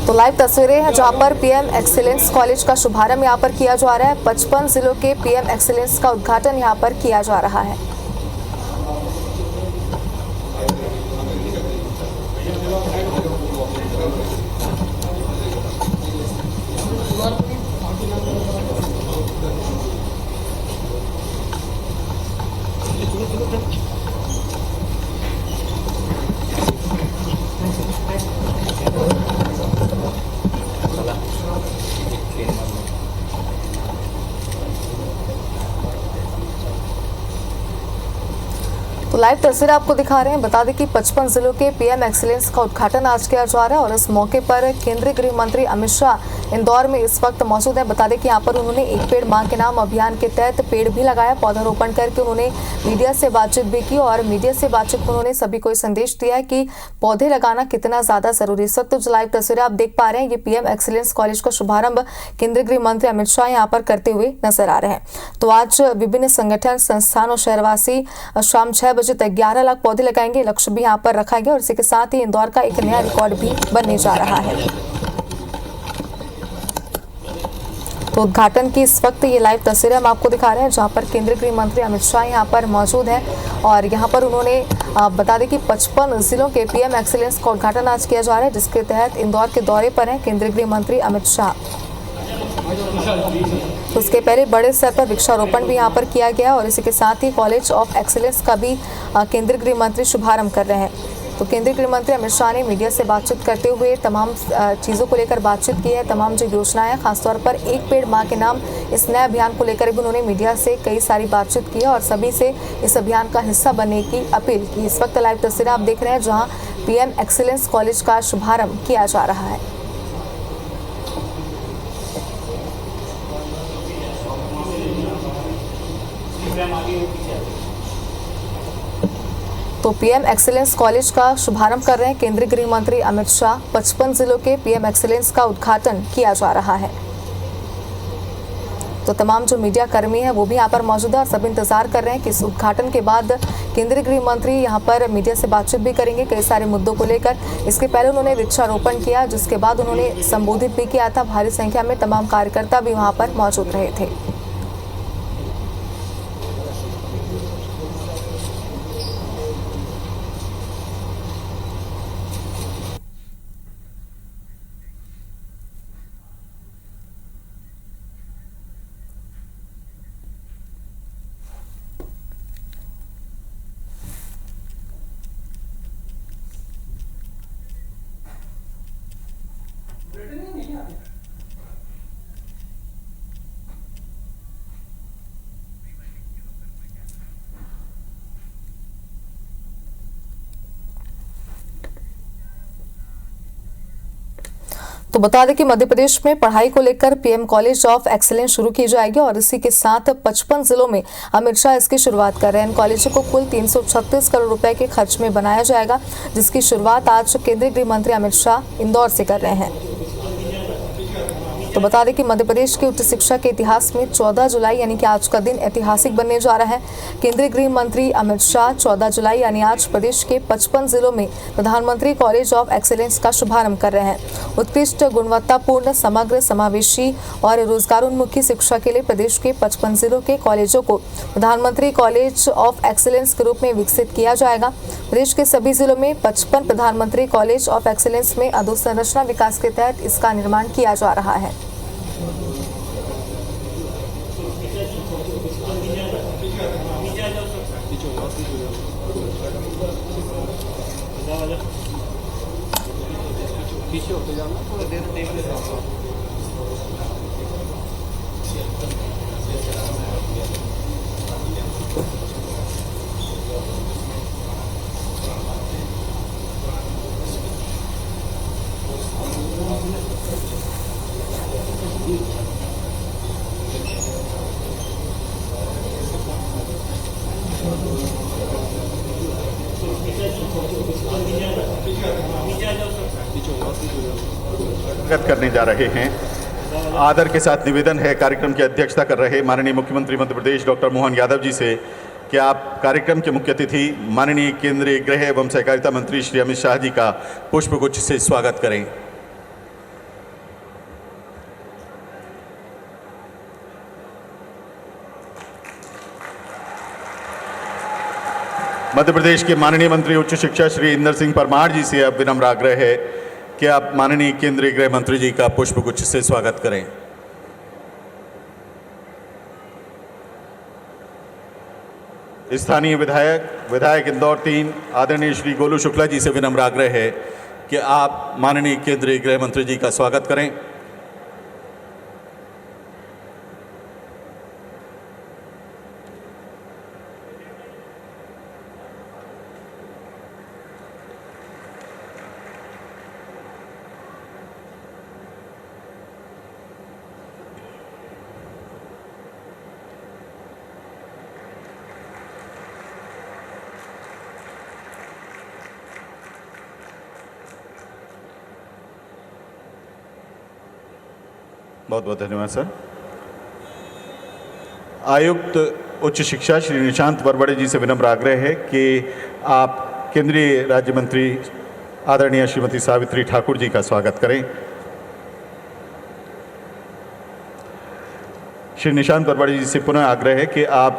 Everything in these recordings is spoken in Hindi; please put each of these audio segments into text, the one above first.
तो लाइव तस्वीरें हैं जहां पर पीएम एक्सीलेंस कॉलेज का शुभारंभ यहां पर किया जा रहा है। 55 जिलों के पीएम एक्सीलेंस का उद्घाटन यहां पर किया जा रहा है। तो लाइव तस्वीर आपको दिखा रहे हैं। बता दें कि 55 जिलों के पीएम एक्सीलेंस का उद्घाटन आज किया जा रहा है और इस मौके पर केंद्रीय गृह मंत्री अमित शाह इंदौर में इस वक्त मौजूद हैं। बता दें कि यहाँ पर उन्होंने एक पेड़ मां के नाम अभियान के तहत पेड़ भी लगाया, पौधारोपण करके उन्होंने मीडिया से बातचीत भी की और मीडिया से बातचीत में उन्होंने सभी को संदेश दिया है कि पौधे लगाना कितना ज्यादा जरूरी है। इस वक्त जो लाइव तस्वीरें आप देख पा रहे हैं, ये पीएम एक्सीलेंस कॉलेज का शुभारंभ केंद्रीय गृह मंत्री अमित शाह यहाँ पर करते हुए नजर आ रहे हैं। तो आज विभिन्न संगठन, संस्थान और शहरवासी शाम 6 बजे तक 11 लाख पौधे लगाएंगे, लक्ष्य भी यहाँ पर रखा गया और इसी के साथ ही इंदौर का एक नया रिकॉर्ड भी बनने जा रहा है। तो उद्घाटन की इस वक्त ये लाइव तस्वीरें हम आपको दिखा रहे हैं जहां पर केंद्रीय गृह मंत्री अमित शाह यहां पर मौजूद हैं और यहां पर उन्होंने बता दें कि 55 जिलों के पीएम एक्सीलेंस का उद्घाटन आज किया जा रहा है, जिसके तहत इंदौर के दौरे पर हैं केंद्रीय गृह मंत्री अमित शाह। उसके पहले बड़े स्तर पर वृक्षारोपण भी यहाँ पर किया गया और इसी के साथ ही कॉलेज ऑफ एक्सीलेंस का भी केंद्रीय गृह मंत्री शुभारंभ कर रहे हैं। तो केंद्रीय गृह मंत्री अमित शाह ने मीडिया से बातचीत करते हुए तमाम चीज़ों को लेकर बातचीत की है, तमाम जो योजनाएं हैं, खासतौर पर एक पेड़ मां के नाम इस नए अभियान को लेकर भी उन्होंने मीडिया से कई सारी बातचीत की है और सभी से इस अभियान का हिस्सा बनने की अपील की। इस वक्त लाइव तस्वीरें आप देख रहे हैं जहाँ पीएम एक्सीलेंस कॉलेज का शुभारंभ किया जा रहा है। तो पीएम एक्सीलेंस कॉलेज का शुभारंभ कर रहे हैं केंद्रीय गृह मंत्री अमित शाह। 55 जिलों के पीएम एक्सीलेंस का उद्घाटन किया जा रहा है। तो तमाम जो मीडिया कर्मी हैं वो भी यहाँ पर मौजूद है और सब इंतजार कर रहे हैं कि इस उद्घाटन के बाद केंद्रीय गृह मंत्री यहाँ पर मीडिया से बातचीत भी करेंगे कई सारे मुद्दों को लेकर। इसके पहले उन्होंने वृक्षारोपण किया, जिसके बाद उन्होंने संबोधित भी किया था। भारी संख्या में तमाम कार्यकर्ता भी वहाँ पर मौजूद रहे थे। तो बता दें कि मध्य प्रदेश में पढ़ाई को लेकर पीएम कॉलेज ऑफ एक्सीलेंस शुरू की जाएगी और इसी के साथ 55 जिलों में अमित शाह इसकी शुरुआत कर रहे हैं। इन कॉलेजों को कुल 336 करोड़ रुपए के खर्च में बनाया जाएगा, जिसकी शुरुआत आज केंद्रीय गृह मंत्री अमित शाह इंदौर से कर रहे हैं। तो बता दें कि मध्य प्रदेश की उच्च शिक्षा के इतिहास में 14 जुलाई यानी कि आज का दिन ऐतिहासिक बनने जा रहा है। केंद्रीय गृह मंत्री अमित शाह 14 जुलाई यानी आज प्रदेश के 55 जिलों में प्रधानमंत्री कॉलेज ऑफ एक्सीलेंस का शुभारंभ कर रहे हैं। उत्कृष्ट, गुणवत्तापूर्ण, समग्र, समावेशी और रोजगारोन्मुखी शिक्षा के लिए प्रदेश के 55 जिलों के कॉलेजों को प्रधानमंत्री कॉलेज ऑफ एक्सीलेंस के रूप में विकसित किया जाएगा। प्रदेश के सभी जिलों में 55 प्रधानमंत्री कॉलेज ऑफ एक्सीलेंस में अधोसंरचना विकास के तहत इसका निर्माण किया जा रहा है। पीछे होते जाना, थोड़ा देर देख लेता हूँ। करने जा रहे हैं। आदर के साथ निवेदन है कार्यक्रम की अध्यक्षता कर रहे माननीय मुख्यमंत्री मध्य प्रदेश डॉक्टर मोहन यादव जी से कि आप कार्यक्रम के मुख्य अतिथि माननीय केंद्रीय गृह एवं सहकारिता मंत्री श्री अमित शाह जी का पुष्पगुच्छ से स्वागत करें। मध्य प्रदेश के माननीय मंत्री उच्च शिक्षा श्री इंदर सिंह परमार जी से अब विनम्र आग्रह है कि आप माननीय केंद्रीय गृह मंत्री जी का पुष्पगुच्छ से स्वागत करें। स्थानीय विधायक इंदौर 3 आदरणीय श्री गोलू शुक्ला जी से विनम्र आग्रह है कि आप माननीय केंद्रीय गृह मंत्री जी का स्वागत करें। बहुत बहुत धन्यवाद सर। आयुक्त उच्च शिक्षा श्री निशांत वरवड़े जी से विनम्र आग्रह है कि आप केंद्रीय राज्य मंत्री आदरणीय श्रीमती सावित्री ठाकुर जी का स्वागत करें। श्री निशांत वरवड़े जी से पुनः आग्रह है कि आप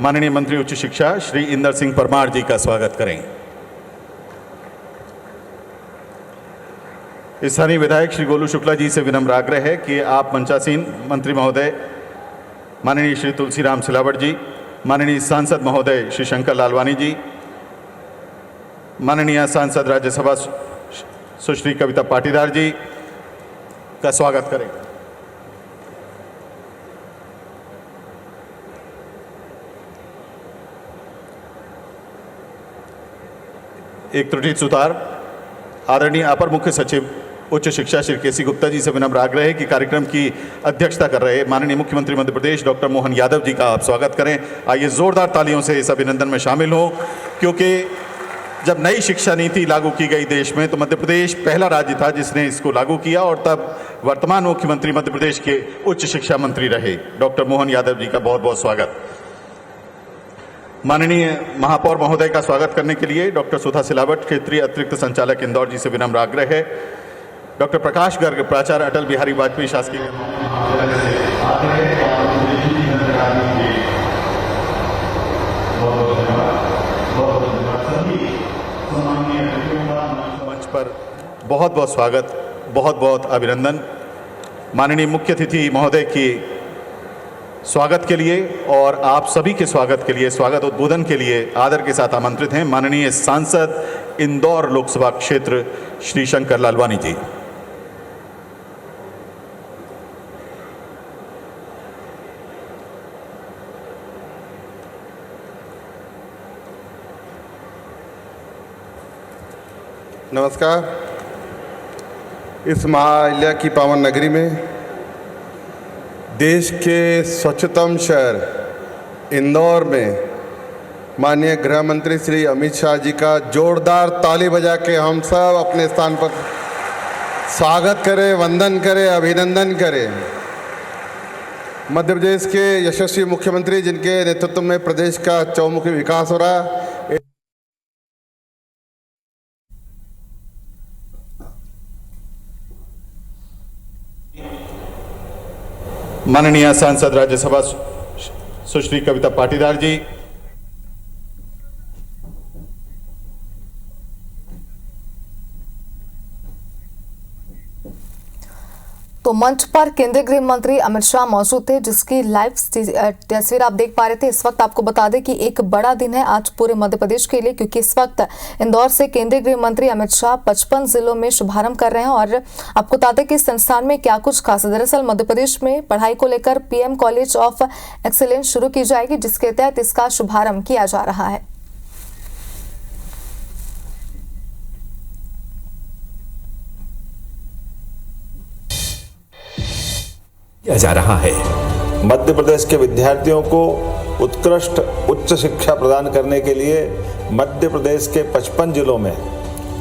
माननीय मंत्री उच्च शिक्षा श्री इंदर सिंह परमार जी का स्वागत करें। स्थानीय विधायक श्री गोलू शुक्ला जी से विनम्र आग्रह है कि आप मंचासीन मंत्री महोदय माननीय श्री तुलसीराम सिलावट जी, माननीय सांसद महोदय श्री शंकर लालवानी जी, माननीय सांसद राज्यसभा सुश्री कविता पाटीदार जी का स्वागत करें। एक त्रुटि सुधार आदरणीय अपर मुख्य सचिव उच्च शिक्षा श्री केसी गुप्ता जी से विनम्र आग्रह है कि कार्यक्रम की अध्यक्षता कर रहे माननीय मुख्यमंत्री मध्य प्रदेश डॉक्टर मोहन यादव जी का आप स्वागत करें। आइए जोरदार तालियों से इस अभिनंदन में शामिल हों, क्योंकि जब नई शिक्षा नीति लागू की गई देश में तो मध्य प्रदेश पहला राज्य था जिसने इसको लागू किया और तब वर्तमान मुख्यमंत्री मध्य प्रदेश के उच्च शिक्षा मंत्री रहे डॉक्टर मोहन यादव जी का बहुत बहुत स्वागत। माननीय महापौर महोदय का स्वागत करने के लिए डॉक्टर सुधा सिलावट क्षेत्रीय अतिरिक्त संचालक इंदौर जी से विनम्र आग्रह है। डॉक्टर प्रकाश गर्ग प्राचार्य अटल बिहारी वाजपेयी शासकीय मंच पर बहुत बहुत स्वागत, बहुत बहुत अभिनंदन। माननीय मुख्य अतिथि महोदय की स्वागत के लिए और आप सभी के स्वागत के लिए, स्वागत उद्बोधन के लिए आदर के साथ आमंत्रित हैं माननीय सांसद इंदौर लोकसभा क्षेत्र श्री शंकर लालवानी जी। नमस्कार। इस महाअल्या की पावन नगरी में देश के स्वच्छतम शहर इंदौर में माननीय गृह मंत्री श्री अमित शाह जी का जोरदार ताली बजा के हम सब अपने स्थान पर स्वागत करें, वंदन करें, अभिनंदन करें। मध्य प्रदेश के यशस्वी मुख्यमंत्री जिनके नेतृत्व में प्रदेश का चौमुखी विकास हो रहा है, माननीय सांसद राज्यसभा सुश्री कविता पाटीदार जी, तो मंच पर केंद्रीय गृह मंत्री अमित शाह मौजूद थे, जिसकी लाइव तस्वीर आप देख पा रहे थे। इस वक्त आपको बता दें कि एक बड़ा दिन है आज पूरे मध्य प्रदेश के लिए, क्योंकि इस वक्त इंदौर से केंद्रीय गृह मंत्री अमित शाह 55 जिलों में शुभारंभ कर रहे हैं। और आपको बता दें कि इस संस्थान में क्या कुछ खास है। दरअसल मध्य प्रदेश में पढ़ाई को लेकर पीएम कॉलेज ऑफ एक्सीलेंस शुरू की जाएगी, जिसके तहत इसका शुभारंभ किया जा रहा है। किया जा रहा है। मध्य प्रदेश के विद्यार्थियों को उत्कृष्ट उच्च शिक्षा प्रदान करने के लिए मध्य प्रदेश के 55 जिलों में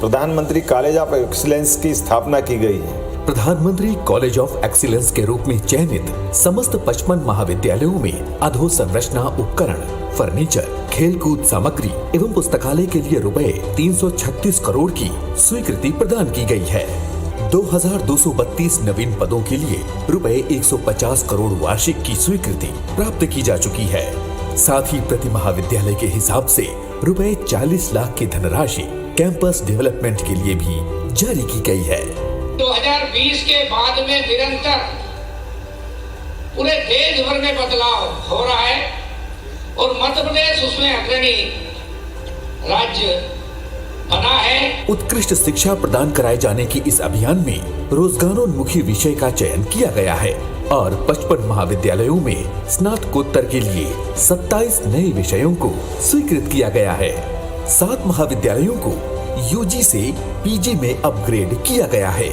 प्रधानमंत्री कॉलेज ऑफ एक्सीलेंस की स्थापना की गई है। प्रधानमंत्री कॉलेज ऑफ एक्सीलेंस के रूप में चयनित समस्त 55 महाविद्यालयों में अधोसंरचना उपकरण, फर्नीचर, खेलकूद सामग्री एवं पुस्तकालय के लिए रुपए 336 करोड़ की स्वीकृति प्रदान की गई है। 2232 नवीन पदों के लिए रुपए 150 करोड़ वार्षिक की स्वीकृति प्राप्त की जा चुकी है। साथ ही प्रति महाविद्यालय के हिसाब से रुपए 40 लाख की धनराशि कैंपस डेवलपमेंट के लिए भी जारी की गई है। 2020 के बाद में निरंतर पूरे देश भर में बदलाव हो रहा है और मध्य प्रदेश उसमें अग्रणी राज्य बना है। उत्कृष्ट शिक्षा प्रदान कराए जाने की इस अभियान में रोजगारोन्मुखी विषय का चयन किया गया है और 55 महाविद्यालयों में स्नातकोत्तर के लिए 27 नए विषयों को स्वीकृत किया गया है। 7 महाविद्यालयों को यूजी से पीजी में अपग्रेड किया गया है।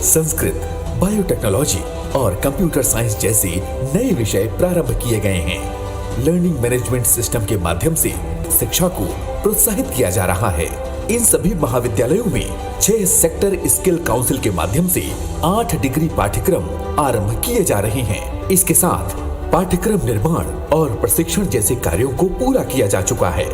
संस्कृत, बायोटेक्नोलॉजी और कंप्यूटर साइंस जैसे नए विषय प्रारंभ किए गए हैं। लर्निंग मैनेजमेंट सिस्टम के माध्यम से शिक्षा को प्रोत्साहित किया जा रहा है। इन सभी महाविद्यालयों में 6 सेक्टर स्किल काउंसिल के माध्यम से 8 डिग्री पाठ्यक्रम आरंभ किए जा रहे हैं। इसके साथ पाठ्यक्रम निर्माण और प्रशिक्षण जैसे कार्यों को पूरा किया जा चुका है।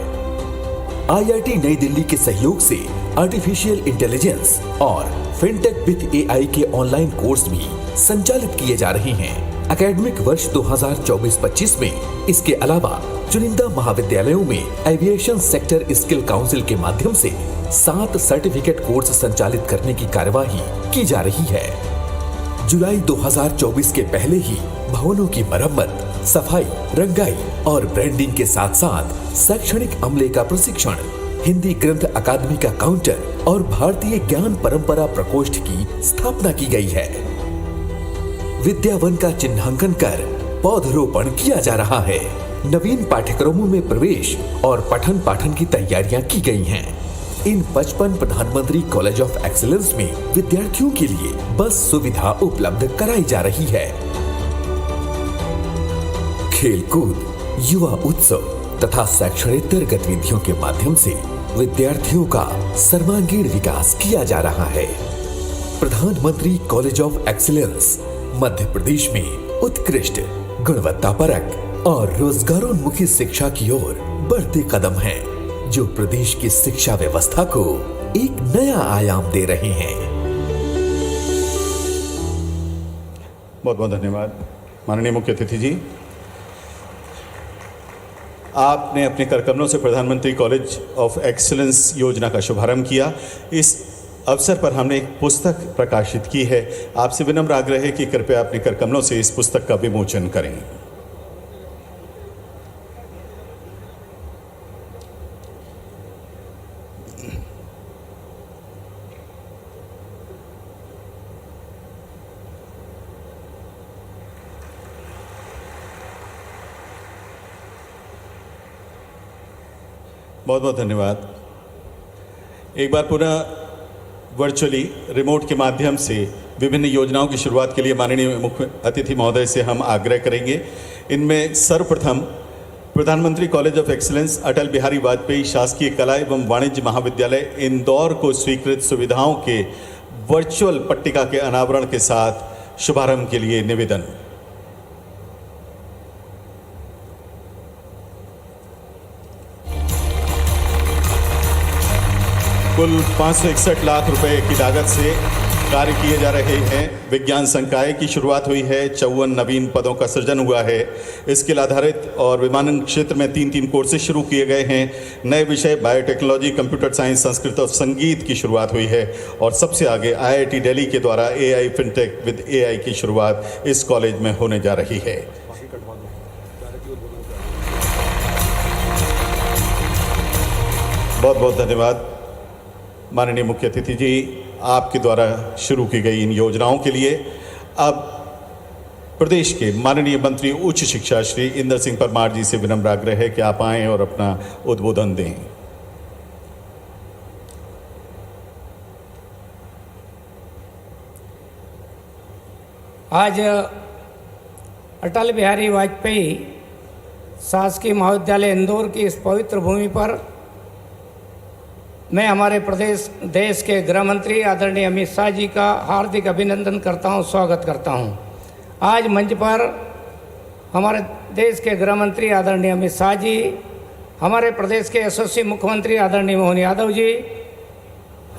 IIT नई दिल्ली के सहयोग से आर्टिफिशियल इंटेलिजेंस और फिनटेक विद AI के ऑनलाइन कोर्स भी संचालित किए जा रहे हैं। एकेडमिक वर्ष 2024-25 में इसके अलावा चुनिंदा महाविद्यालयों में एविएशन सेक्टर स्किल काउंसिल के माध्यम से 7 सर्टिफिकेट कोर्स संचालित करने की कार्यवाही की जा रही है। जुलाई 2024 के पहले ही भवनों की मरम्मत, सफाई, रंगाई और ब्रांडिंग के साथ साथ शैक्षणिक अमले का प्रशिक्षण, हिंदी ग्रंथ अकादमी का काउंटर और भारतीय ज्ञान परंपरा प्रकोष्ठ की स्थापना की गई है। विद्यावन का चिन्हांकन कर पौधरोपण किया जा रहा है। नवीन पाठ्यक्रमों में प्रवेश और पठन पाठन की तैयारियां की गई हैं। इन 55 प्रधानमंत्री कॉलेज ऑफ एक्सीलेंस में विद्यार्थियों के लिए बस सुविधा उपलब्ध कराई जा रही है। खेलकूद, युवा उत्सव तथा शैक्षणिक गतिविधियों के माध्यम से विद्यार्थियों का सर्वांगीण विकास किया जा रहा है। प्रधानमंत्री college of excellence Madhya Pradesh में उत्कृष्ट, गुणवत्तापरक और रोजगारोन्मुखी शिक्षा की ओर बढ़ते कदम हैं, जो प्रदेश की शिक्षा व्यवस्था को एक नया आयाम दे रहे हैं। बहुत बहुत धन्यवाद माननीय मुख्य अतिथि जी। आपने अपने कार्यक्रमों से प्रधानमंत्री कॉलेज ऑफ एक्सीलेंस योजना का शुभारंभ किया। इस अवसर पर हमने एक पुस्तक प्रकाशित की है। आपसे विनम्र आग्रह है कि कृपया अपने करकमलों से इस पुस्तक का विमोचन करें। बहुत बहुत धन्यवाद। एक बार पुनः वर्चुअली रिमोट के माध्यम से विभिन्न योजनाओं की शुरुआत के लिए माननीय मुख्य अतिथि महोदय से हम आग्रह करेंगे। इनमें सर्वप्रथम प्रधानमंत्री college of excellence Atal Bihari Vajpayee शासकीय कला एवं वाणिज्य महाविद्यालय इंदौर को स्वीकृत सुविधाओं के वर्चुअल पट्टिका के अनावरण के साथ शुभारंभ के लिए निवेदन। कुल 561 लाख रुपए की लागत से कार्य किए जा रहे हैं। विज्ञान संकाय की शुरुआत हुई है। 54 नवीन पदों का सृजन हुआ है। स्किल आधारित और विमानन क्षेत्र में 3 कोर्सेज शुरू किए गए हैं। नए विषय बायोटेक्नोलॉजी, कंप्यूटर साइंस, संस्कृत और संगीत की शुरुआत हुई है। और सबसे आगे IIT दिल्ली के द्वारा AI फिनटेक विद AI की शुरुआत इस कॉलेज में होने जा रही है। बहुत बहुत धन्यवाद माननीय मुख्य अतिथि जी, आपके द्वारा शुरू की गई इन योजनाओं के लिए। अब प्रदेश के माननीय मंत्री उच्च शिक्षा श्री इंदर सिंह परमार जी से विनम्र आग्रह है कि आप आएं और अपना उद्बोधन दें। आज अटल बिहारी वाजपेयी शासकीय महाविद्यालय इंदौर की इस पवित्र भूमि पर मैं हमारे देश के गृह मंत्री आदरणीय अमित शाह जी का हार्दिक अभिनंदन करता हूं, स्वागत करता हूं। आज मंच पर हमारे देश के गृह मंत्री आदरणीय अमित शाह जी, हमारे प्रदेश के यशस्वी मुख्यमंत्री आदरणीय मोहन यादव जी,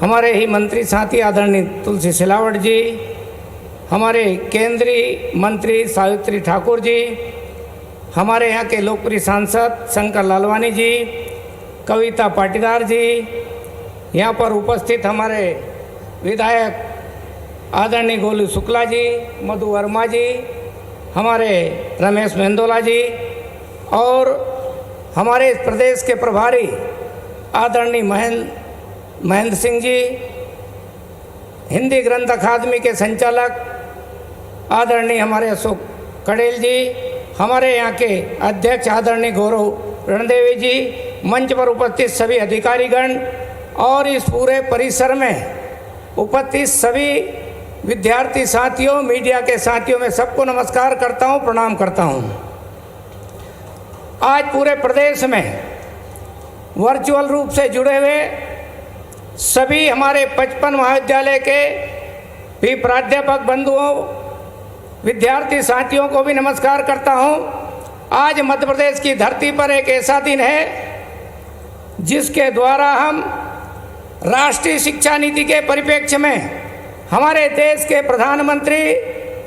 हमारे ही मंत्री साथी आदरणीय तुलसी सिलावट जी, हमारे केंद्रीय मंत्री सावित्री ठाकुर जी, हमारे यहाँ के लोकप्रिय सांसद शंकर लालवानी जी, कविता पाटीदार जी, यहाँ पर उपस्थित हमारे विधायक आदरणीय गोलू शुक्ला जी, मधु वर्मा जी, हमारे रमेश मेंदोला जी और हमारे इस प्रदेश के प्रभारी आदरणीय महेंद्र सिंह जी, हिंदी ग्रंथ अकादमी के संचालक आदरणीय हमारे अशोक कड़ेल जी, हमारे यहाँ के अध्यक्ष आदरणीय गौरव रणदेवी जी, मंच पर उपस्थित सभी अधिकारीगण और इस पूरे परिसर में उपस्थित सभी विद्यार्थी साथियों, मीडिया के साथियों, में सबको नमस्कार करता हूँ, प्रणाम करता हूँ। आज पूरे प्रदेश में वर्चुअल रूप से जुड़े हुए सभी हमारे 55 महाविद्यालय के भी प्राध्यापक बंधुओं, विद्यार्थी साथियों को भी नमस्कार करता हूँ। आज मध्य प्रदेश की धरती पर एक ऐसा दिन है जिसके द्वारा हम राष्ट्रीय शिक्षा नीति के परिप्रेक्ष्य में हमारे देश के प्रधानमंत्री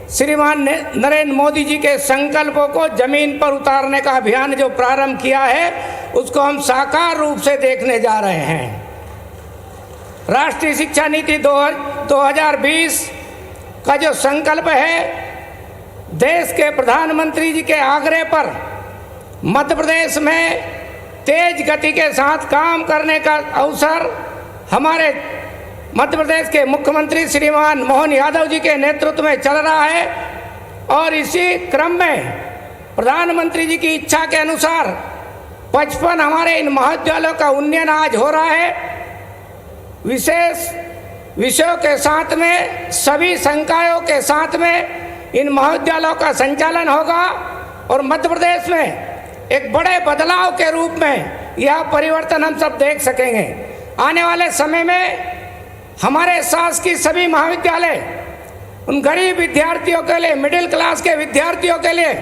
श्रीमान नरेंद्र मोदी जी के संकल्पों को जमीन पर उतारने का अभियान जो प्रारंभ किया है उसको हम साकार रूप से देखने जा रहे हैं। राष्ट्रीय शिक्षा नीति 2020 का जो संकल्प है, देश के प्रधानमंत्री जी के आग्रह पर मध्य प्रदेश में तेज गति के साथ काम करने का अवसर हमारे मध्य प्रदेश के मुख्यमंत्री श्रीमान मोहन यादव जी के नेतृत्व में चल रहा है और इसी क्रम में प्रधानमंत्री जी की इच्छा के अनुसार 55 हमारे इन महाविद्यालयों का उन्नयन आज हो रहा है। विशेष विषयों के साथ में सभी संकायों के साथ में इन महाविद्यालयों का संचालन होगा और मध्य प्रदेश में एक बड़े बदलाव के रूप में यह परिवर्तन हम सब देख सकेंगे। आने वाले समय में हमारे शासकीय सभी महाविद्यालय उन गरीब विद्यार्थियों के लिए, मिडिल क्लास के विद्यार्थियों के लिए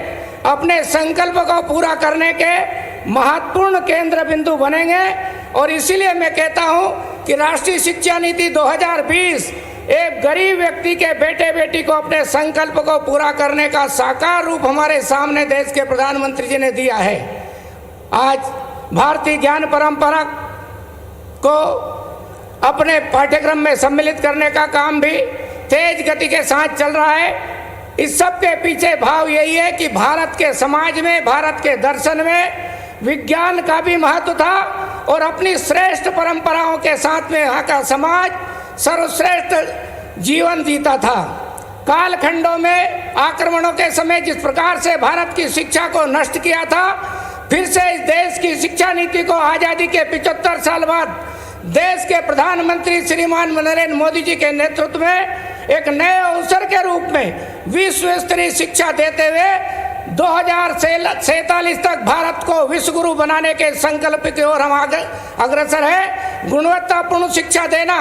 अपने संकल्प को पूरा करने के महत्वपूर्ण केंद्र बिंदु बनेंगे और इसीलिए मैं कहता हूं कि राष्ट्रीय शिक्षा नीति 2020 एक गरीब व्यक्ति के बेटे बेटी को अपने संकल्प को पूरा करने का साकार रूप हमारे सामने देश के प्रधानमंत्री जी ने दिया है। आज भारतीय ज्ञान परंपरा को अपने पाठ्यक्रम में सम्मिलित करने का काम भी तेज गति के साथ चल रहा है। इस सब के पीछे भाव यही है कि भारत के समाज में, भारत के दर्शन में विज्ञान का भी महत्व था और अपनी श्रेष्ठ परंपराओं के साथ में यहाँ का समाज सर्वश्रेष्ठ जीवन जीता था। कालखंडों में आक्रमणों के समय जिस प्रकार से भारत की शिक्षा को नष्ट किया था, फिर से इस देश की शिक्षा नीति को आज़ादी के 75 साल बाद देश के प्रधानमंत्री श्रीमान नरेंद्र मोदी जी के नेतृत्व में एक नए अवसर के रूप में विश्व स्तरीय शिक्षा देते हुए 2047 तक भारत को विश्व गुरु बनाने के संकल्प की ओर हम अग्रसर है। गुणवत्तापूर्ण शिक्षा देना,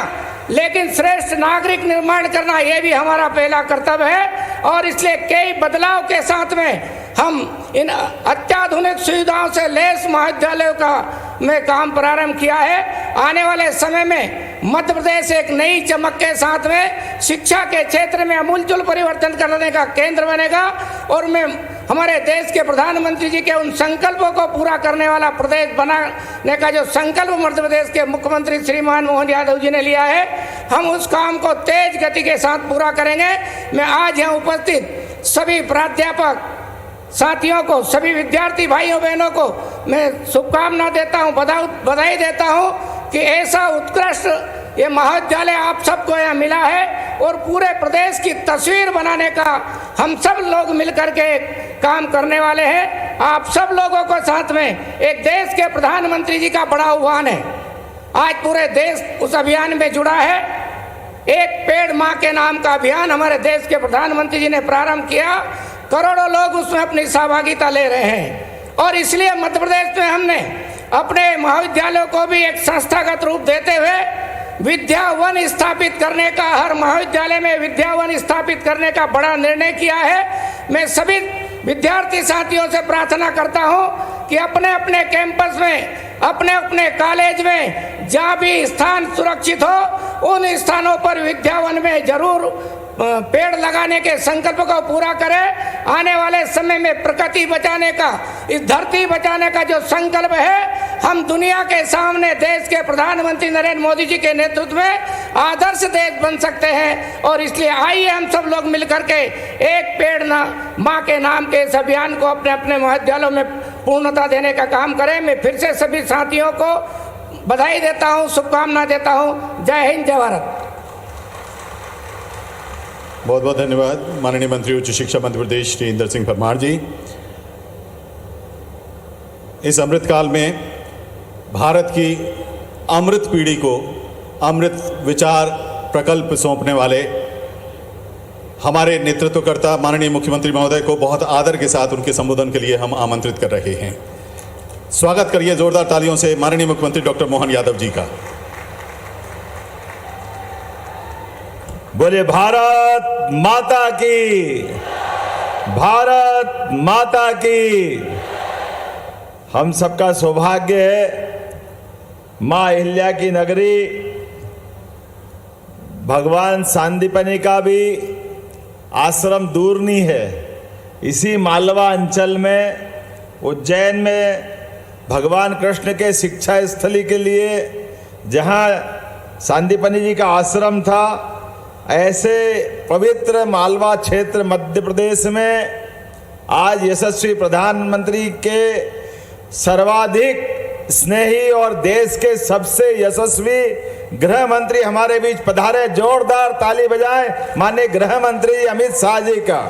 लेकिन श्रेष्ठ नागरिक निर्माण करना, यह भी हमारा पहला कर्तव्य है और इसलिए कई बदलाव के साथ में हम इन अत्याधुनिक सुविधाओं से लैस महाविद्यालयों का में काम प्रारंभ किया है। आने वाले समय में मध्य प्रदेश एक नई चमक के साथ में शिक्षा के क्षेत्र में अमूलचूल परिवर्तन करने का केंद्र बनेगा और मैं हमारे देश के प्रधानमंत्री जी के उन संकल्पों को पूरा करने वाला प्रदेश बनाने का जो संकल्प मध्य प्रदेश के मुख्यमंत्री श्रीमान मोहन यादव जी ने लिया है, हम उस काम को तेज गति के साथ पूरा करेंगे। मैं आज यहाँ उपस्थित सभी प्राध्यापक साथियों को, सभी विद्यार्थी भाइयों बहनों को मैं शुभकामना देता हूँ, बधाई देता हूँ कि ऐसा उत्कृष्ट ये महाविद्यालय आप सबको यहाँ मिला है और पूरे प्रदेश की तस्वीर बनाने का हम सब लोग मिलकर के काम करने वाले हैं। आप सब लोगों को साथ में एक देश के प्रधानमंत्री जी का बड़ा आह्वान है। आज पूरे देश उस अभियान में जुड़ा है। एक पेड़ माँ के नाम का अभियान हमारे देश के प्रधानमंत्री जी ने प्रारंभ किया, करोड़ों लोग उसमें अपनी सहभागिता ले रहे हैं और इसलिए मध्य प्रदेश में हमने अपने महाविद्यालयों को भी एक संस्थागत रूप देते हुए विद्या वन स्थापित करने का, हर महाविद्यालय में विद्या वन स्थापित करने का बड़ा निर्णय किया है। मैं सभी विद्यार्थी साथियों से प्रार्थना करता हूं कि अपने अपने कैंपस में, अपने अपने कॉलेज में जहाँ भी स्थान सुरक्षित हो उन स्थानों पर विद्यावन में जरूर पेड़ लगाने के संकल्प को पूरा करें। आने वाले समय में प्रकृति बचाने का, इस धरती बचाने का जो संकल्प है, हम दुनिया के सामने देश के प्रधानमंत्री नरेंद्र मोदी जी के नेतृत्व में आदर्श देश बन सकते हैं। और इसलिए आइए हम सब लोग मिलकर के एक पेड़ ना माँ के नाम के इस अभियान को अपने अपने महाविद्यालयों में पूर्णता देने का काम करें। मैं फिर से सभी साथियों को बधाई देता हूँ, शुभकामना देता हूँ। जय हिंद, जय भारत। बहुत बहुत धन्यवाद माननीय मंत्री उच्च शिक्षा मध्य प्रदेश श्री इंदर सिंह परमार जी। इस अमृत काल में भारत की अमृत पीढ़ी को अमृत विचार प्रकल्प सौंपने वाले हमारे नेतृत्वकर्ता माननीय मुख्यमंत्री महोदय को बहुत आदर के साथ उनके संबोधन के लिए हम आमंत्रित कर रहे हैं। स्वागत करिए जोरदार तालियों से माननीय मुख्यमंत्री डॉक्टर मोहन यादव जी का। बोले भारत माता की, भारत माता की। हम सबका सौभाग्य है, माँ अहिल्या की नगरी भगवान सांदीपनि का भी आश्रम दूर नहीं है। इसी मालवा अंचल में, उज्जैन में भगवान कृष्ण के शिक्षा स्थली के लिए जहाँ सांदीपनि जी का आश्रम था, ऐसे पवित्र मालवा क्षेत्र मध्य प्रदेश में आज यशस्वी प्रधानमंत्री के सर्वाधिक स्नेही और देश के सबसे यशस्वी गृह मंत्री हमारे बीच पधारे। जोरदार ताली बजाएं माननीय गृह मंत्री अमित शाह जी का।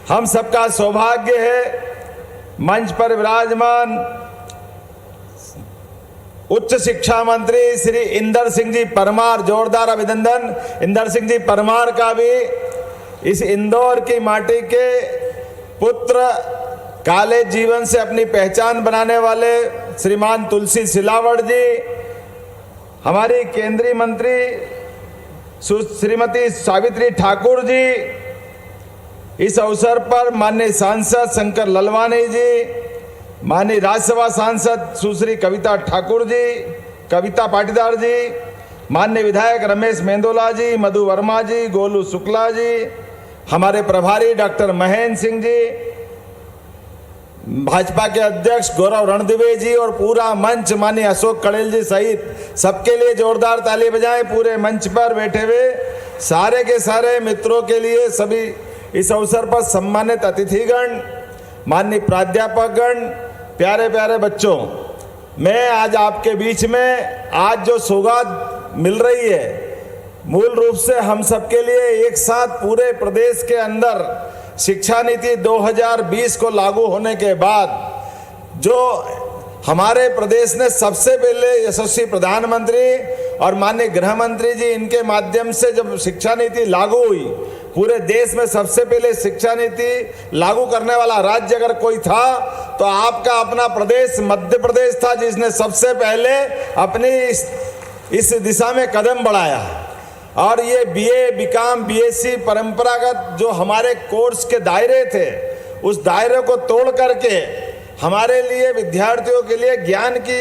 हम सबका सौभाग्य है मंच पर विराजमान उच्च शिक्षा मंत्री श्री इंदर सिंह जी परमार, जोरदार अभिनंदन इंदर सिंह जी परमार का भी। इस इंदौर की माटी के पुत्र, कॉलेज जीवन से अपनी पहचान बनाने वाले श्रीमान तुलसी सिलावट जी, हमारी केंद्रीय मंत्री श्रीमती सावित्री ठाकुर जी, इस अवसर पर माननीय सांसद शंकर ललवानी जी, माननीय राज्यसभा सांसद सुश्री कविता ठाकुर जी, कविता पाटीदार जी, माननीय विधायक रमेश मेंदोला जी, मधु वर्मा जी, गोलू शुक्ला जी, हमारे प्रभारी डॉक्टर महेंद्र सिंह जी, भाजपा के अध्यक्ष गौरव रणदिवे जी और पूरा मंच माननीय अशोक कड़ेल जी सहित सबके लिए जोरदार ताली बजाएं। पूरे मंच पर बैठे हुए सारे के सारे मित्रों के लिए, सभी इस अवसर पर सम्मानित अतिथिगण, माननीय प्राध्यापकगण, प्यारे प्यारे बच्चों, मैं आज आपके बीच में आज जो सौगात मिल रही है, मूल रूप से हम सबके लिए एक साथ पूरे प्रदेश के अंदर शिक्षा नीति 2020 को लागू होने के बाद जो हमारे प्रदेश ने सबसे पहले यशस्वी प्रधानमंत्री और माननीय गृह मंत्री जी, इनके माध्यम से जब शिक्षा नीति लागू हुई, पूरे देश में सबसे पहले शिक्षा नीति लागू करने वाला राज्य अगर कोई था तो आपका अपना प्रदेश मध्य प्रदेश था, जिसने सबसे पहले अपनी इस दिशा में कदम बढ़ाया। और ये बीए, बीकॉम, बीएससी परंपरागत जो हमारे कोर्स के दायरे थे, उस दायरे को तोड़ करके हमारे लिए, विद्यार्थियों के लिए ज्ञान की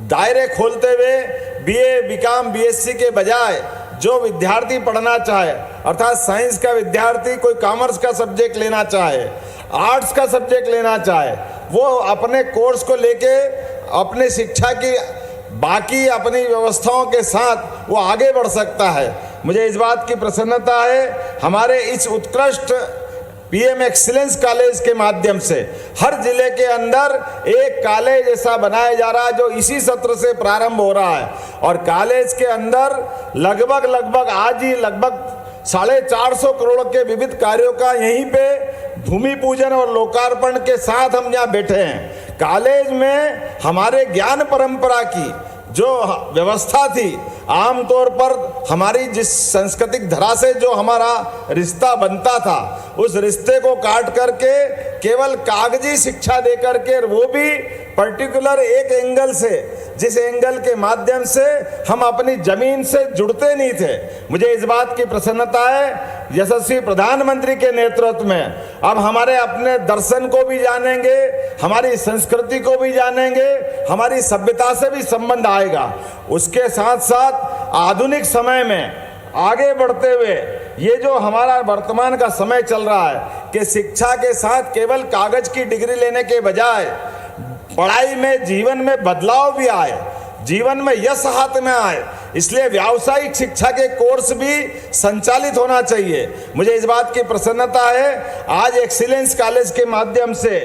दायरे खोलते हुए बीए, बीकॉम, बीएससी के बजाय जो विद्यार्थी पढ़ना चाहे, अर्थात साइंस का विद्यार्थी कोई कॉमर्स का सब्जेक्ट लेना चाहे, आर्ट्स का सब्जेक्ट लेना चाहे, वो अपने कोर्स को लेके अपने शिक्षा की बाकी अपनी व्यवस्थाओं के साथ वो आगे बढ़ सकता है। मुझे इस बात की प्रसन्नता है, हमारे इस उत्कृष्ट पीएम एक्सीलेंस कॉलेज के माध्यम से हर जिले के अंदर एक कॉलेज ऐसा बनाया जा रहा है जो इसी सत्र से प्रारंभ हो रहा है। और कॉलेज के अंदर लगभग आज ही लगभग 450 करोड़ के विविध कार्यों का यहीं पे भूमि पूजन और लोकार्पण के साथ हम यहाँ बैठे हैं। कॉलेज में हमारे ज्ञान परंपरा की जो व्यवस्था थी, आमतौर पर हमारी जिस सांस्कृतिक धरा से जो हमारा रिश्ता बनता था, उस रिश्ते को काट करके केवल कागजी शिक्षा दे करके, वो भी पर्टिकुलर एक एंगल से, जिस एंगल के माध्यम से हम अपनी जमीन से जुड़ते नहीं थे। मुझे इस बात की प्रसन्नता है यशस्वी प्रधानमंत्री के नेतृत्व में अब हमारे अपने दर्शन को भी जानेंगे, हमारी संस्कृति को भी जानेंगे, हमारी सभ्यता से भी संबंध आएगा। उसके साथ साथ आधुनिक समय में आगे बढ़ते हुए ये जो हमारा वर्तमान का समय चल रहा है कि शिक्षा के साथ केवल कागज की डिग्री लेने के बजाय पढ़ाई में जीवन में बदलाव भी आए, जीवन में यश हाथ में आए, इसलिए व्यावसायिक शिक्षा के कोर्स भी संचालित होना चाहिए। मुझे इस बात की प्रसन्नता है आज एक्सीलेंस कॉलेज के माध्यम से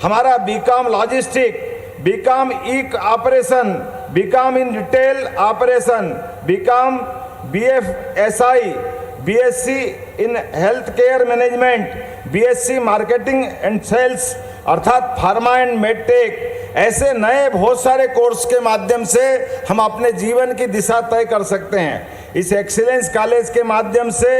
हमारा BCom logistic, BCom e operation, BCom in retail operation, BCom BFSI, BSc in health care management, BSc marketing and sales अर्थात फार्मा एंड मेडटेक, ऐसे नए बहुत सारे कोर्स के माध्यम से हम अपने जीवन की दिशा तय कर सकते हैं। इस एक्सीलेंस कॉलेज के माध्यम से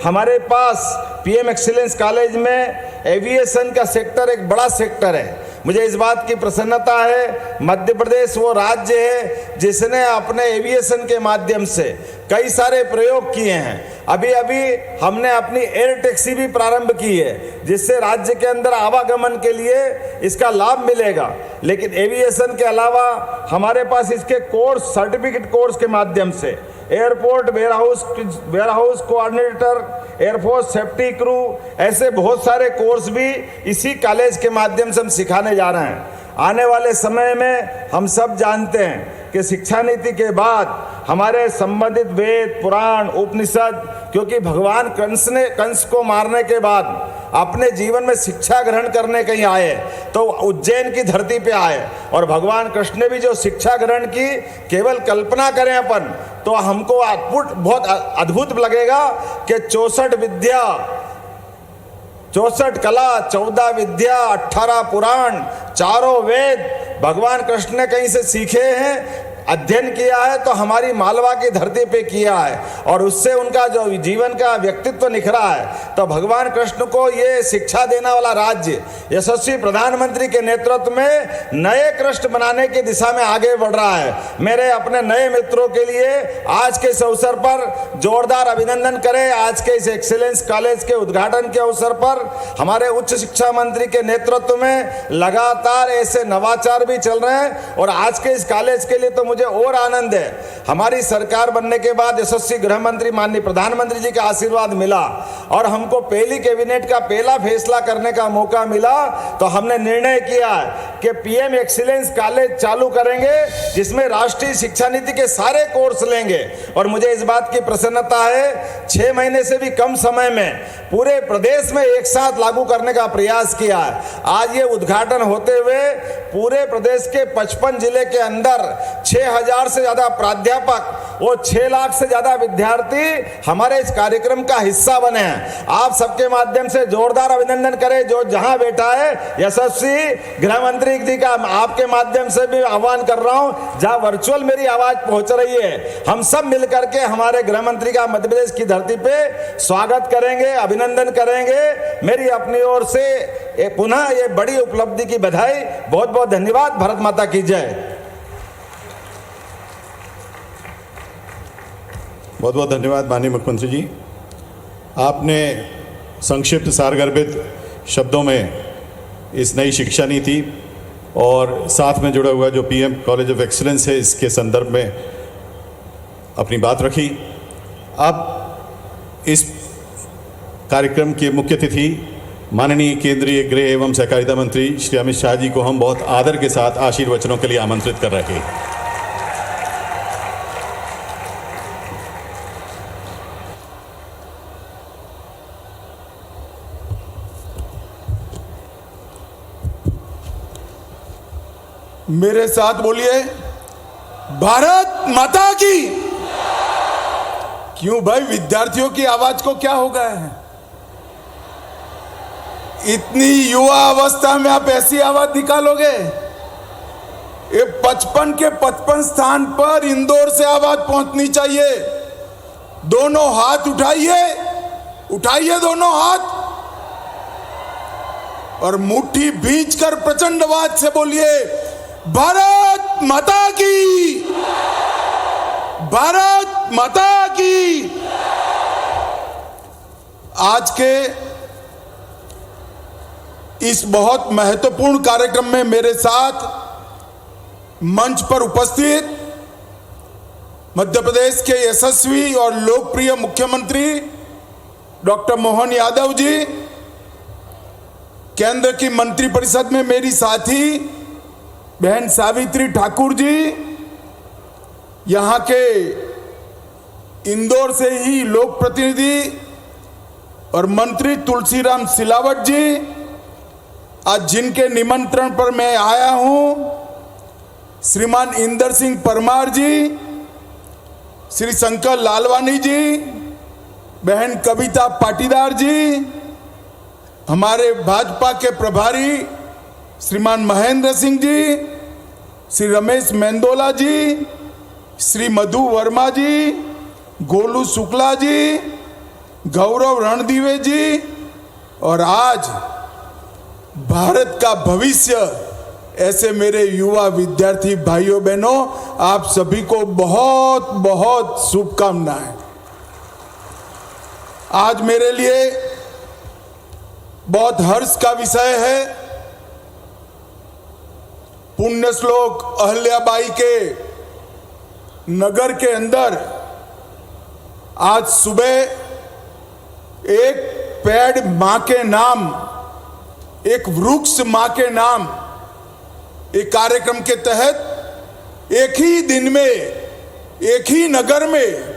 हमारे पास PM एक्सीलेंस कॉलेज में एविएशन का सेक्टर एक बड़ा सेक्टर है। मुझे इस बात की प्रसन्नता है मध्य प्रदेश वो राज्य है जिसने अपने एविएशन के माध्यम से कई सारे प्रयोग किए हैं। अभी अभी हमने अपनी एयर टैक्सी भी प्रारंभ की है जिससे राज्य के अंदर आवागमन के लिए इसका लाभ मिलेगा। लेकिन एविएशन के अलावा हमारे पास इसके कोर्स, सर्टिफिकेट कोर्स के माध्यम से airport warehouse coordinator, air force safety crew, ऐसे बहुत सारे कोर्स भी इसी कॉलेज के माध्यम से हम सिखाने जा रहे हैं। आने वाले समय में हम सब जानते हैं कि शिक्षा नीति के बाद हमारे संबंधित वेद, पुराण, उपनिषद, क्योंकि भगवान कंस को मारने के बाद अपने जीवन में शिक्षा ग्रहण करने कहीं आए तो उज्जैन की धरती पे आए और भगवान कृष्ण ने भी जो शिक्षा ग्रहण की, केवल कल्पना करें अपन तो हमको बहुत अद्भुत लगेगा कि 64 विद्या, 64 कला, 14 विद्या, 18 पुराण, 4 वेद भगवान कृष्ण ने कहीं से सीखे हैं, अध्ययन किया है तो हमारी मालवा की धरती पे किया है और उससे उनका जो जीवन का व्यक्तित्व निखरा है। तो भगवान कृष्ण को ये शिक्षा देने वाला राज्य यशस्वी प्रधानमंत्री के नेतृत्व में नए कृष्ण बनाने की दिशा में आगे बढ़ रहा है। मेरे अपने नए मित्रों के लिए आज के इस अवसर पर जोरदार अभिनंदन करें। आज के इस एक्सीलेंस कॉलेज के उद्घाटन के अवसर पर हमारे उच्च शिक्षा मंत्री के नेतृत्व में लगातार ऐसे नवाचार भी चल रहे हैं और आज के इस कॉलेज के लिए तो मुझे और आनंद है। हमारी सरकार बनने के बाद यशस्वी गृह मंत्री माननीय प्रधानमंत्री जी का आशीर्वाद मिला और हमको पहली कैबिनेट का पहला फैसला करने का मौका मिला तो हमने निर्णय किया कि PM एक्सीलेंस कॉलेज चालू करेंगे जिसमें राष्ट्रीय शिक्षा नीति के सारे कोर्स लेंगे। और मुझे इस बात की प्रसन्नता है 6 महीने से भी कम समय में पूरे प्रदेश में एक साथ लागू करने का प्रयास किया है। आज ये उद्घाटन होते हुए पूरे प्रदेश के 55 जिले के अंदर 6,000 से ज्यादा प्राध्यापक और 6 लाख से ज्यादा विद्यार्थी हमारे इस कार्यक्रम का हिस्सा बने हैं। आप सबके माध्यम से जोरदार अभिनंदन करें जो जहां बैठा है। यशस्वी गृह मंत्री जी का आपके माध्यम से भी आह्वान कर रहा हूं, जहां वर्चुअल मेरी आवाज पहुंच रही है, हम सब मिलकर के हमारे गृह मंत्री का मध्य प्रदेश की धरती पे स्वागत करेंगे, अभिनंदन करेंगे। मेरी अपनी ओर से पुनः ये बड़ी उपलब्धि की बधाई। बहुत बहुत धन्यवाद। भारत माता की जय। बहुत बहुत धन्यवाद माननीय मुख्यमंत्री जी। आपने संक्षिप्त सारगर्भित शब्दों में इस नई शिक्षा नीति और साथ में जुड़ा हुआ जो PM कॉलेज ऑफ एक्सीलेंस है इसके संदर्भ में अपनी बात रखी। अब इस कार्यक्रम के मुख्य अतिथि माननीय केंद्रीय गृह एवं सहकारिता मंत्री श्री अमित शाह जी को हम बहुत आदर के साथ आशीर्वचनों के लिए आमंत्रित कर रहे हैं। मेरे साथ बोलिए, भारत माता की। क्यों भाई, विद्यार्थियों की आवाज को क्या हो गया है? इतनी युवा अवस्था में आप ऐसी आवाज निकालोगे? ये 55 के 55 स्थान पर इंदौर से आवाज पहुंचनी चाहिए। दोनों हाथ उठाइए, उठाइए दोनों हाथ। और मुट्ठी भींचकर प्रचंड आवाज से बोलिए, भारत माता की, भारत माता की। आज के इस बहुत महत्वपूर्ण कार्यक्रम में मेरे साथ मंच पर उपस्थित मध्य प्रदेश के यशस्वी और लोकप्रिय मुख्यमंत्री डॉक्टर मोहन यादव जी, केंद्र की मंत्रिपरिषद में मेरी साथी बहन सावित्री ठाकुर जी, यहाँ के इंदौर से ही लोक प्रतिनिधि और मंत्री तुलसीराम सिलावट जी, आज जिनके निमंत्रण पर मैं आया हूँ, श्रीमान इंदर सिंह परमार जी, श्री शंकर लालवानी जी, बहन कविता पाटीदार जी, हमारे भाजपा के प्रभारी श्रीमान महेंद्र सिंह जी, श्री रमेश मेंदोला जी, श्री मधु वर्मा जी, गोलू शुक्ला जी, गौरव रणदीवे जी, और आज भारत का भविष्य ऐसे मेरे युवा विद्यार्थी भाइयों बहनों, आप सभी को बहुत बहुत शुभकामनाएं। आज मेरे लिए बहुत हर्ष का विषय है। पुण्य श्लोक अहल्याबाई के नगर के अंदर आज सुबह एक पेड़ मां के नाम, एक वृक्ष मां के नाम, एक कार्यक्रम के तहत एक ही दिन में एक ही नगर में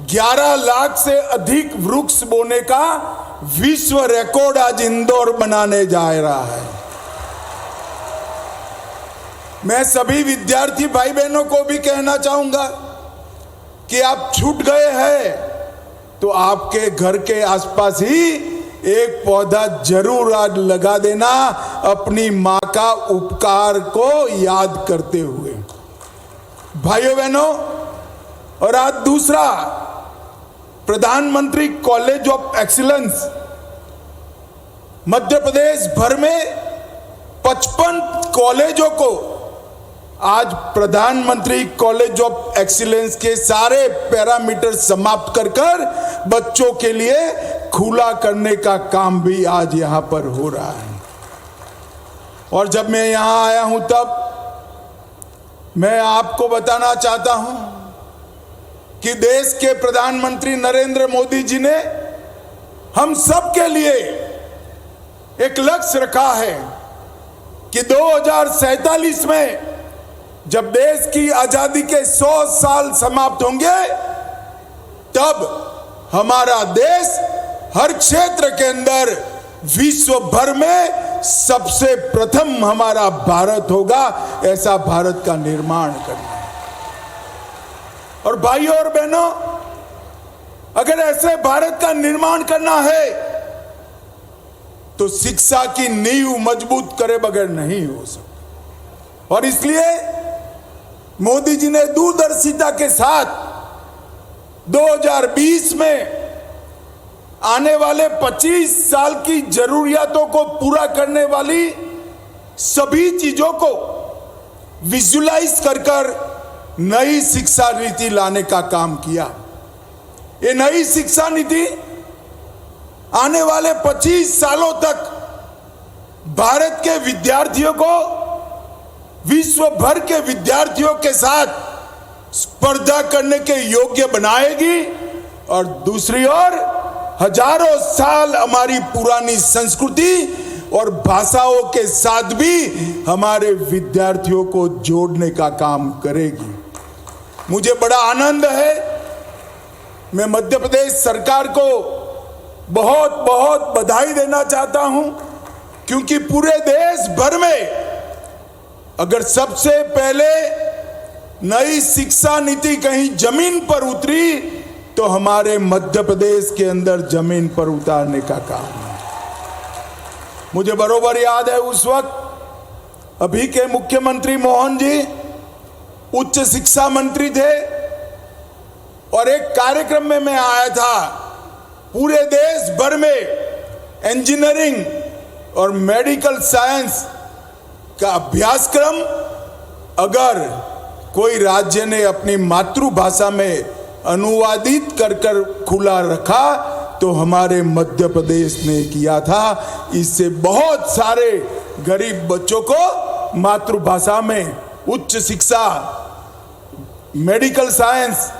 11 लाख से अधिक वृक्ष बोने का विश्व रिकॉर्ड आज इंदौर बनाने जा रहा है। मैं सभी विद्यार्थी भाई बहनों को भी कहना चाहूंगा कि आप छूट गए हैं तो आपके घर के आसपास ही एक पौधा जरूर आज लगा देना, अपनी मां का उपकार को याद करते हुए। भाइयों बहनों, और आज दूसरा, प्रधानमंत्री college of excellence Madhya Pradesh भर में 55 कॉलेजों को आज प्रधानमंत्री कॉलेज ऑफ एक्सीलेंस के सारे पैरामीटर समाप्त कर बच्चों के लिए खुला करने का काम भी आज यहां पर हो रहा है। और जब मैं यहां आया हूं तब मैं आपको बताना चाहता हूं कि देश के प्रधानमंत्री नरेंद्र मोदी जी ने हम सब के लिए एक लक्ष्य रखा है कि 2047 में जब देश की आजादी के 100 साल समाप्त होंगे, तब हमारा देश हर क्षेत्र के अंदर विश्व भर में सबसे प्रथम हमारा भारत होगा। ऐसा भारत का निर्माण करना है। और भाइयों और बहनों, अगर ऐसे भारत का निर्माण करना है तो शिक्षा की नींव मजबूत करे बगैर नहीं हो सकता। और इसलिए मोदी जी ने दूरदर्शिता के साथ 2020 में आने वाले 25 साल की जरूरियातों को पूरा करने वाली सभी चीजों को विजुलाइज कर नई शिक्षा नीति लाने का काम किया। ये नई शिक्षा नीति आने वाले 25 सालों तक भारत के विद्यार्थियों को विश्व भर के विद्यार्थियों के साथ स्पर्धा करने के योग्य बनाएगी, और दूसरी ओर हजारों साल हमारी पुरानी संस्कृति और भाषाओं के साथ भी हमारे विद्यार्थियों को जोड़ने का काम करेगी। मुझे बड़ा आनंद है, मैं मध्य प्रदेश सरकार को बहुत बहुत बधाई देना चाहता हूं, क्योंकि पूरे देश भर में अगर सबसे पहले नई शिक्षा नीति कहीं जमीन पर उतरी तो हमारे मध्य प्रदेश के अंदर जमीन पर उतारने का काम है। मुझे बरोबर याद है उस वक्त अभी के मुख्यमंत्री मोहन जी उच्च शिक्षा मंत्री थे, और एक कार्यक्रम में मैं आया था। पूरे देश भर में इंजीनियरिंग और मेडिकल साइंस का अभ्यासक्रम अगर कोई राज्य ने अपनी मातृभाषा में अनुवादित कर खुला रखा तो हमारे मध्य प्रदेश ने किया था। इससे बहुत सारे गरीब बच्चों को मातृभाषा में उच्च शिक्षा, मेडिकल साइंस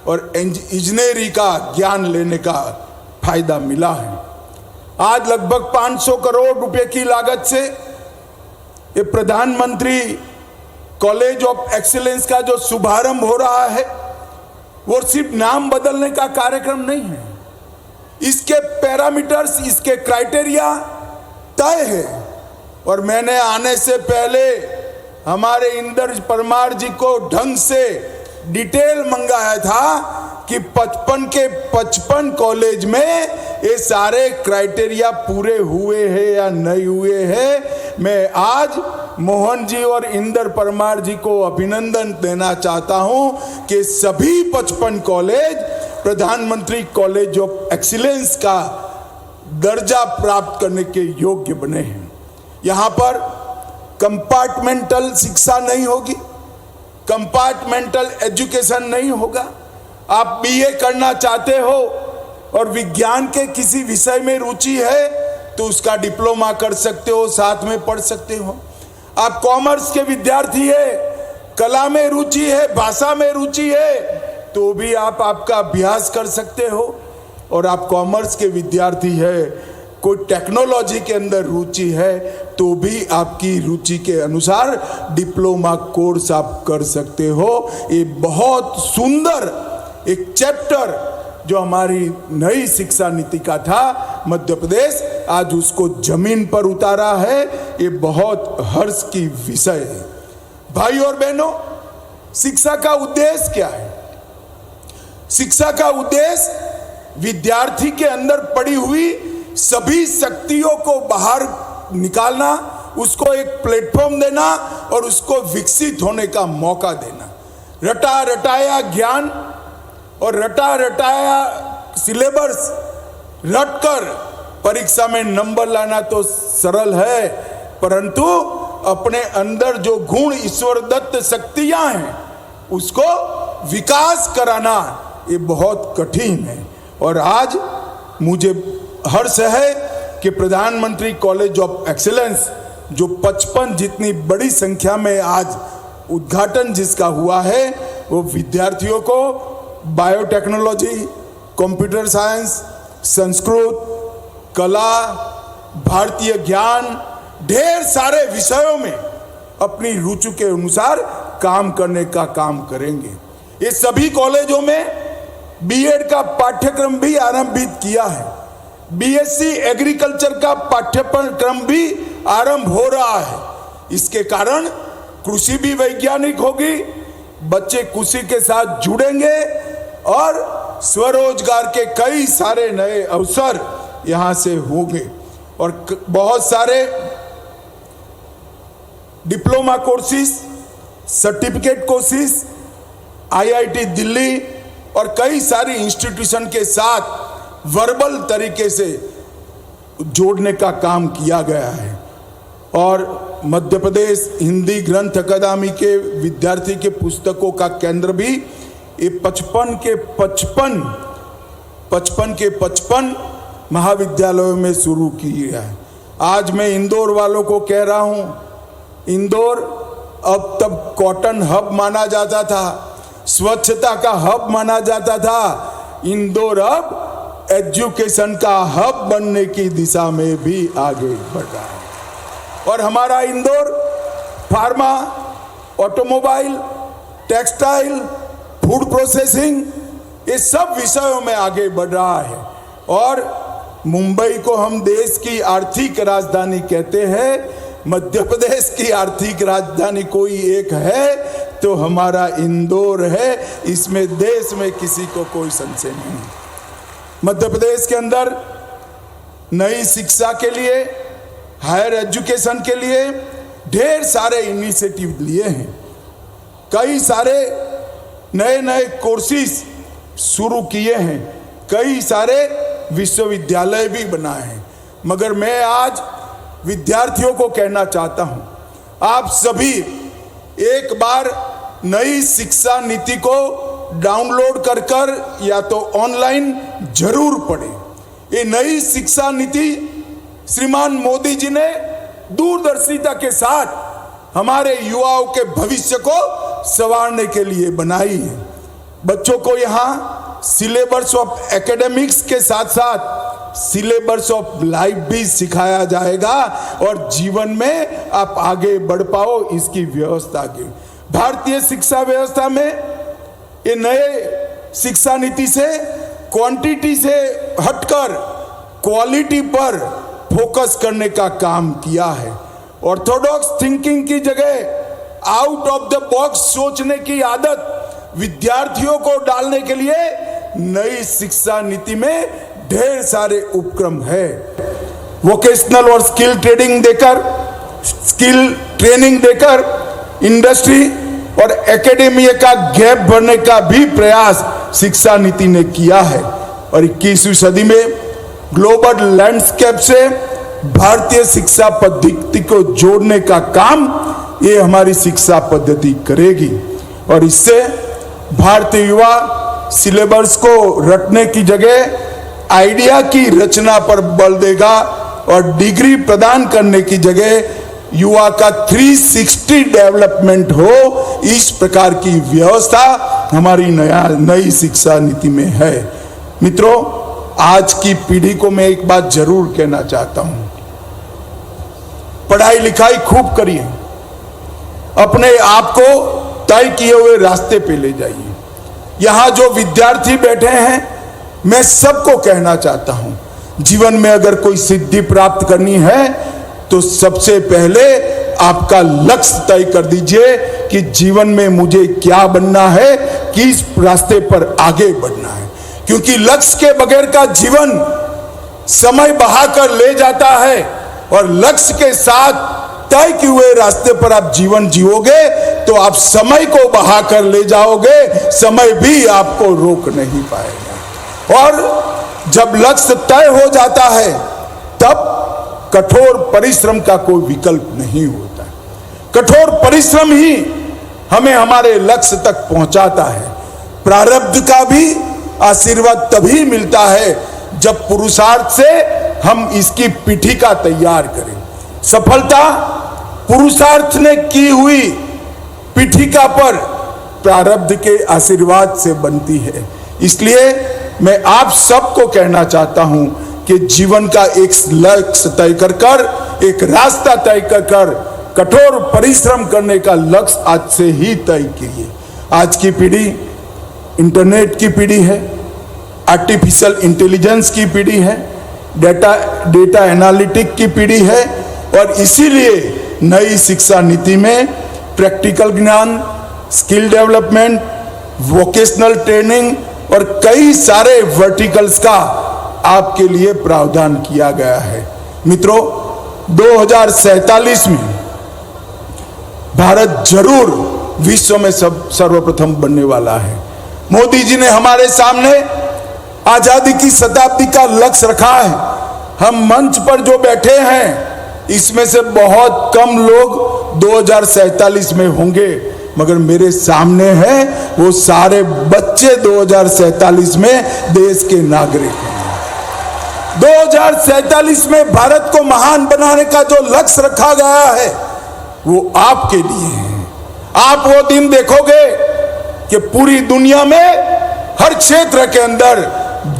और इंजीनियरिंग का ज्ञान लेने का फायदा मिला है। आज लगभग 500 करोड़ रुपए की लागत से ये प्रधानमंत्री कॉलेज ऑफ एक्सीलेंस का जो शुभारंभ हो रहा है वो सिर्फ नाम बदलने का कार्यक्रम नहीं है। इसके पैरामीटर्स, इसके क्राइटेरिया तय है। और मैंने आने से पहले हमारे इंदर परमार जी को ढंग से डिटेल मंगाया था कि 55 के 55 कॉलेज में ये सारे क्राइटेरिया पूरे हुए हैं या नहीं हुए हैं। मैं आज मोहन जी और इंदर परमार जी को अभिनंदन देना चाहता हूं कि सभी 55 कॉलेज प्रधानमंत्री कॉलेज ऑफ एक्सीलेंस का दर्जा प्राप्त करने के योग्य बने हैं। यहां पर कंपार्टमेंटल शिक्षा नहीं होगी, कंपार्टमेंटल एजुकेशन नहीं होगा। आप बीए करना चाहते हो और विज्ञान के किसी विषय में रुचि है तो उसका डिप्लोमा कर सकते हो, साथ में पढ़ सकते हो। आप कॉमर्स के विद्यार्थी है, कला में रुचि है, भाषा में रुचि है, तो भी आप आपका अभ्यास कर सकते हो। और आप कॉमर्स के विद्यार्थी है, कोई टेक्नोलॉजी के अंदर रुचि है, तो भी आपकी रुचि के अनुसार डिप्लोमा कोर्स आप कर सकते हो। ये बहुत सुंदर एक चैप्टर जो हमारी नई शिक्षा नीति का था, मध्य प्रदेश आज उसको जमीन पर उतारा है। ये बहुत हर्ष की विषय है। भाई और बहनों, शिक्षा का उद्देश्य क्या है? शिक्षा का उद्देश्य विद्यार्थी के अंदर पड़ी हुई सभी शक्तियों को बाहर निकालना, उसको एक प्लेटफॉर्म देना और उसको विकसित होने का मौका देना। रटा रटाया ज्ञान और रटा रटाया सिलेबस रटकर परीक्षा में नंबर लाना तो सरल है, परंतु अपने अंदर जो गुण ईश्वर दत्त शक्तियां हैं उसको विकास कराना ये बहुत कठिन है। और आज मुझे हर्ष है कि प्रधानमंत्री कॉलेज ऑफ एक्सीलेंस जो 55 जितनी बड़ी संख्या में आज उद्घाटन जिसका हुआ है, वो विद्यार्थियों को बायोटेक्नोलॉजी, कंप्यूटर साइंस, संस्कृत, कला, भारतीय ज्ञान, ढेर सारे विषयों में अपनी रुचि के अनुसार काम करने का काम करेंगे। ये सभी कॉलेजों में बीएड का पाठ्यक्रम भी आरंभित किया है। बीएससी एग्रीकल्चर का पाठ्यक्रम भी आरंभ हो रहा है। इसके कारण कृषि भी वैज्ञानिक होगी, बच्चे कृषि के साथ जुड़ेंगे और स्वरोजगार के कई सारे नए अवसर यहां से होंगे। और बहुत सारे diploma courses, certificate courses IIT Delhi और कई सारी इंस्टीट्यूशन के साथ वर्बल तरीके से जोड़ने का काम किया गया है। और मध्य प्रदेश हिंदी ग्रंथ अकादमी के विद्यार्थी के पुस्तकों का केंद्र भी ये 55 के 55 महाविद्यालयों में शुरू किया है। आज मैं इंदौर वालों को कह रहा हूँ, इंदौर अब तब कॉटन हब माना जाता था, स्वच्छता का हब माना जाता था। इंदौर अब एजुकेशन का हब बनने की दिशा में भी आगे बढ़ रहा है। और हमारा Indore pharma, automobile, textile, food processing ये सब विषयों में आगे बढ़ रहा है। और मुंबई को हम देश की आर्थिक राजधानी कहते हैं। मध्य प्रदेश की आर्थिक राजधानी कोई एक है तो हमारा इंदौर है, इसमें देश में किसी को कोई संशय नहीं। मध्य प्रदेश के अंदर नई शिक्षा के लिए, हायर एजुकेशन के लिए ढेर सारे इनिशिएटिव लिए हैं। कई सारे नए नए कोर्सेज शुरू किए हैं, कई सारे विश्वविद्यालय भी बनाए हैं। मगर मैं आज विद्यार्थियों को कहना चाहता हूं, आप सभी एक बार नई शिक्षा नीति को डाउनलोड कर या तो ऑनलाइन जरूर पढ़ें। ये नई शिक्षा नीति श्रीमान मोदी जी ने दूरदर्शिता के साथ हमारे युवाओं के भविष्य को संवारने के लिए बनाई है। बच्चों को यहाँ सिलेबस ऑफ एकेडमिक्स के साथ साथ सिलेबस ऑफ लाइफ भी सिखाया जाएगा और जीवन में आप आगे बढ़ पाओ, इसकी व्यवस्था की। भारतीय शिक्षा व्यवस्था में ये नए शिक्षा नीति से क्वांटिटी से हटकर क्वालिटी पर फोकस करने का काम किया है। ऑर्थोडॉक्स थिंकिंग की जगह आउट ऑफ द बॉक्स सोचने की आदत विद्यार्थियों को डालने के लिए नई शिक्षा नीति में ढेर सारे उपक्रम है। वोकेशनल और स्किल ट्रेनिंग देकर इंडस्ट्री और एकेडेमिया का गैप भरने का भी प्रयास शिक्षा नीति ने किया है और 21वीं सदी में ग्लोबल लैंडस्केप से भारतीय शिक्षा पद्धति को जोड़ने का काम ये हमारी शिक्षा पद्धति करेगी और इससे भारतीय युवा सिलेबस को रटने की जगह आइडिया की रचना पर बल देगा और डिग्री प्रदान करने की जगह युवा का 360 डेवलपमेंट हो, इस प्रकार की व्यवस्था हमारी नई शिक्षा नीति में है। मित्रों, आज की पीढ़ी को मैं एक बात जरूर कहना चाहता हूं, पढ़ाई लिखाई खूब करिए, अपने आप को तय किए हुए रास्ते पे ले जाइए। यहां जो विद्यार्थी बैठे हैं, मैं सबको कहना चाहता हूं, जीवन में अगर कोई सिद्धि प्राप्त करनी है तो सबसे पहले आपका लक्ष्य तय कर दीजिए कि जीवन में मुझे क्या बनना है, किस रास्ते पर आगे बढ़ना है। क्योंकि लक्ष्य के बगैर का जीवन समय बहाकर ले जाता है और लक्ष्य के साथ तय किए हुए रास्ते पर आप जीवन जियोगे तो आप समय को बहाकर ले जाओगे, समय भी आपको रोक नहीं पाएगा। और जब लक्ष्य तय हो जाता है तब कठोर परिश्रम का कोई विकल्प नहीं होता। कठोर परिश्रम ही हमें हमारे लक्ष्य तक पहुंचाता है। प्रारब्ध का भी आशीर्वाद तभी मिलता है जब पुरुषार्थ से हम इसकी पीठिका तैयार करें। सफलता पुरुषार्थ ने की हुई पीठिका पर प्रारब्ध के आशीर्वाद से बनती है। इसलिए मैं आप सबको कहना चाहता हूं कि जीवन का एक लक्ष्य तय कर एक रास्ता तय कर कठोर परिश्रम करने का लक्ष्य आज से ही तय कीजिए। आज की पीढ़ी इंटरनेट की पीढ़ी है, आर्टिफिशियल इंटेलिजेंस की पीढ़ी है, डेटा एनालिटिक की पीढ़ी है और इसीलिए नई शिक्षा नीति में प्रैक्टिकल ज्ञान, स्किल डेवलपमेंट, वोकेशनल ट्रेनिंग और कई सारे वर्टिकल्स का आपके लिए प्रावधान किया गया है। मित्रों, 2047 में भारत जरूर विश्व में सर्वप्रथम बनने वाला है। मोदी जी ने हमारे सामने आजादी की शताब्दी का लक्ष्य रखा है। हम मंच पर जो बैठे हैं इसमें से बहुत कम लोग 2047 में होंगे, मगर मेरे सामने हैं वो सारे बच्चे 2047 में देश के नागरिक हैं। 2047 में भारत को महान बनाने का जो लक्ष्य रखा गया है वो आपके लिए है। आप वो दिन देखोगे कि पूरी दुनिया में हर क्षेत्र के अंदर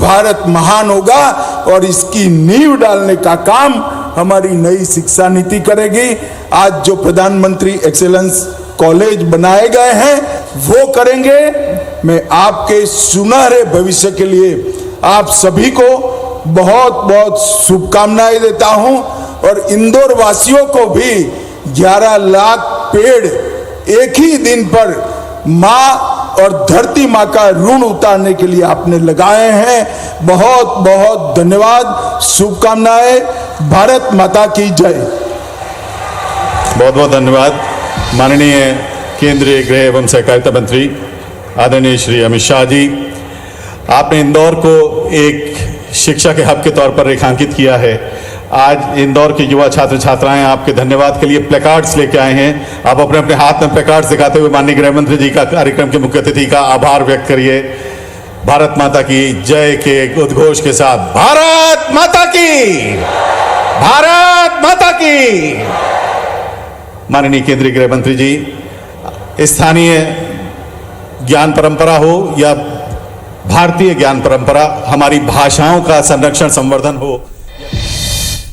भारत महान होगा और इसकी नींव डालने का काम हमारी नई शिक्षा नीति करेगी। आज जो प्रधानमंत्री एक्सेलेंस कॉलेज बनाए गए हैं वो करेंगे। मैं आपके सुनहरे भविष्य के लिए आप सभी को बहुत बहुत शुभकामनाएं देता हूं और इंदौर वासियों को भी 11 लाख पेड़ एक ही दिन पर मां और धरती मां का ऋण उतारने के लिए आपने लगाए हैं। बहुत बहुत धन्यवाद, शुभकामनाएं। भारत माता की जय। बहुत बहुत धन्यवाद माननीय केंद्रीय गृह एवं सहकारिता मंत्री आदरणीय श्री अमित शाह जी। आपने इंदौर को एक शिक्षा के हब के तौर पर रेखांकित किया है। आज इंदौर के युवा छात्र छात्राएं आपके धन्यवाद के लिए प्लेकार्ड्स लेके आए हैं। आप अपने अपने हाथ में प्लेकार्ड्स दिखाते हुए माननीय गृह मंत्री जी का, कार्यक्रम के मुख्य अतिथि का आभार व्यक्त करिए। भारत माता की जय के उद्घोष के साथ भारत माता की, भारत माता की। माननीय केंद्रीय गृह मंत्री जी, स्थानीय ज्ञान परंपरा हो या भारतीय ज्ञान परंपरा, हमारी भाषाओं का संरक्षण संवर्धन हो,